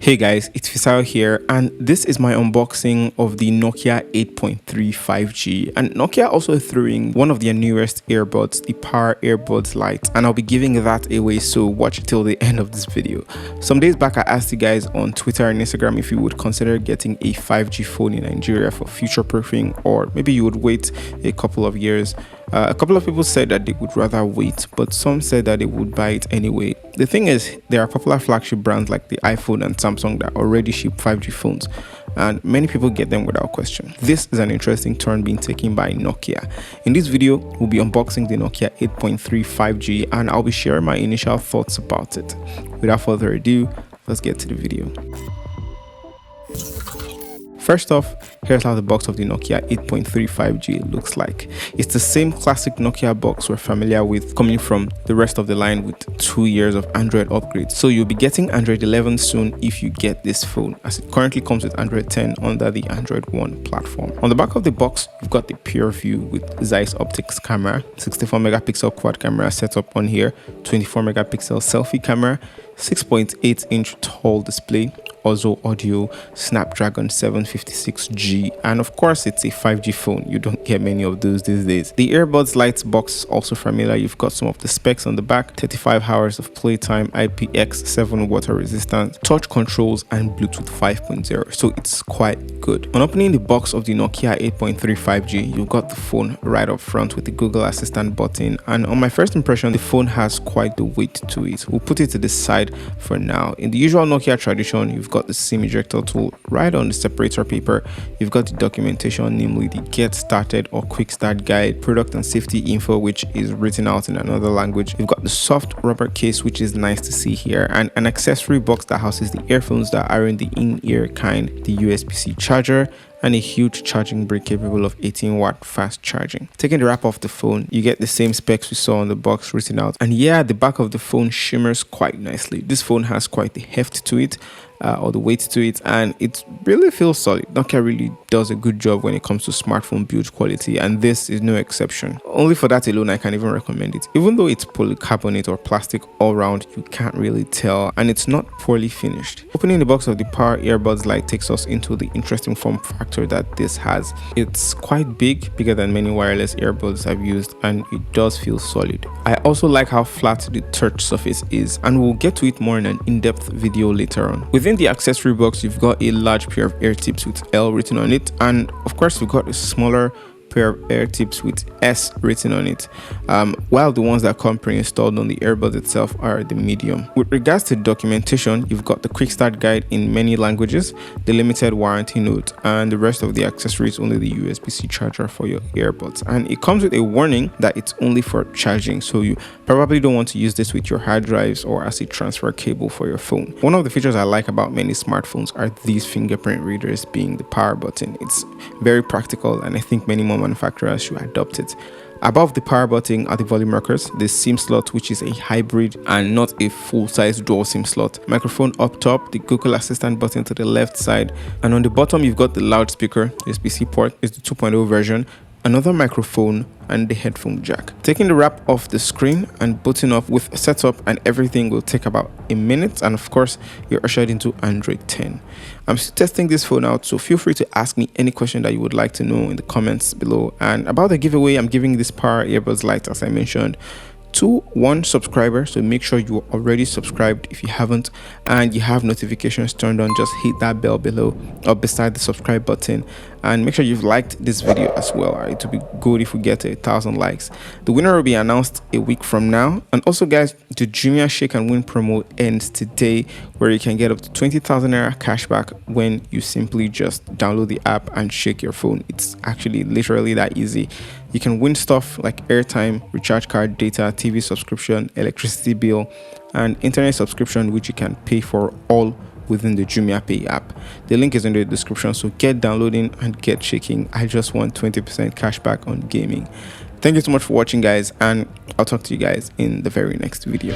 Hey guys, it's Fisayo here, and this is my unboxing of the Nokia 8.3 5G. And Nokia also throwing one of their newest earbuds, the Power Earbuds Lite, and I'll be giving that away, so watch till the end of this video. Some days back I asked you guys on Twitter and Instagram if you would consider getting a 5G phone in Nigeria for future proofing, or maybe you would wait a couple of years. A couple of people said that they would rather wait, but some said that they would buy it anyway. The thing is, there are popular flagship brands like the iPhone and Samsung that already ship 5G phones, and many people get them without question. This is an interesting turn being taken by Nokia. In this video, we'll be unboxing the Nokia 8.3 5G, and I'll be sharing my initial thoughts about it. Without further ado, let's get to the video. First off, here's how the box of the Nokia 8.3 5G looks like. It's the same classic Nokia box we're familiar with coming from the rest of the line with 2 years of Android upgrades. So you'll be getting Android 11 soon if you get this phone, as it currently comes with Android 10 under the Android One platform. On the back of the box, you've got the pure view with Zeiss optics camera, 64 megapixel quad camera setup on here, 24 megapixel selfie camera, 6.8-inch tall display, also audio, Snapdragon 756G, and of course it's a 5G phone. You don't get many of those these days. The Earbuds Lite box is also familiar. You've got some of the specs on the back: 35 hours of playtime, IPX7 water resistant, touch controls, and Bluetooth 5.0, so it's quite good. On opening the box of the Nokia 8.3 5G, you've got the phone right up front with the Google Assistant button, and on my first impression, the phone has quite the weight to it. We'll put it to the side for now. In the usual Nokia tradition, you've got the SIM ejector tool right on the separator paper. You've got the documentation, namely the Get Started or Quick Start Guide, product and safety info, which is written out in another language. You've got the soft rubber case, which is nice to see here, and an accessory box that houses the earphones that are in the in-ear kind, the USB-C charger, and a huge charging brick capable of 18-watt fast charging. Taking the wrap off the phone, you get the same specs we saw on the box written out, and yeah, the back of the phone shimmers quite nicely. This phone has quite the heft to it, or the weight to it, and it really feels solid. Nokia really does a good job when it comes to smartphone build quality, and this is no exception. Only for that alone I can even recommend it. Even though it's polycarbonate or plastic all round, you can't really tell, and it's not poorly finished. Opening the box of the Power Earbuds Lite takes us into the interesting form factor that this has. It's quite big, bigger than many wireless earbuds I've used, and it does feel solid. I also like how flat the touch surface is, and we'll get to it more in an in-depth video later on. Within the accessory box, you've got a large pair of ear tips with L written on it, and of course we've got a smaller pair of ear tips with S written on it, while the ones that come pre-installed on the earbud itself are the medium. With regards to documentation, you've got the quick start guide in many languages, the limited warranty note, and the rest of the accessories only the USB-C charger for your earbuds. And it comes with a warning that it's only for charging, so you probably don't want to use this with your hard drives or as a transfer cable for your phone. One of the features I like about many smartphones are these fingerprint readers, being the power button. It's very practical, and I think many more manufacturers should adopt it. Above the power button are the volume rockers, the SIM slot, which is a hybrid and not a full-size dual SIM slot, microphone up top, the Google Assistant button to the left side, and on the bottom you've got the loudspeaker. USB-C port is the 2.0 version, another microphone, and the headphone jack. Taking the wrap off the screen and booting up with setup and everything will take about a minute, and of course you're ushered into Android 10. I'm still testing this phone out, so feel free to ask me any question that you would like to know in the comments below. And about the giveaway, I'm giving this Power Earbuds Lite, as I mentioned, to one subscriber, so make sure you're already subscribed if you haven't, and you have notifications turned on. Just hit that bell below or beside the subscribe button, and make sure you've liked this video as well. It would be good if we get to 1,000 likes. The winner will be announced a week from now. And also guys, the Jumia Shake and Win promo ends today, where you can get up to 20,000 naira cashback when you simply just download the app and shake your phone. It's actually literally that easy. You can win stuff like airtime, recharge card, data, TV subscription, electricity bill, and internet subscription, which you can pay for all within the Jumia Pay app. The link is in the description, so get downloading and get shaking. I just want 20% cashback on gaming. Thank you so much for watching guys, and I'll talk to you guys in the very next video.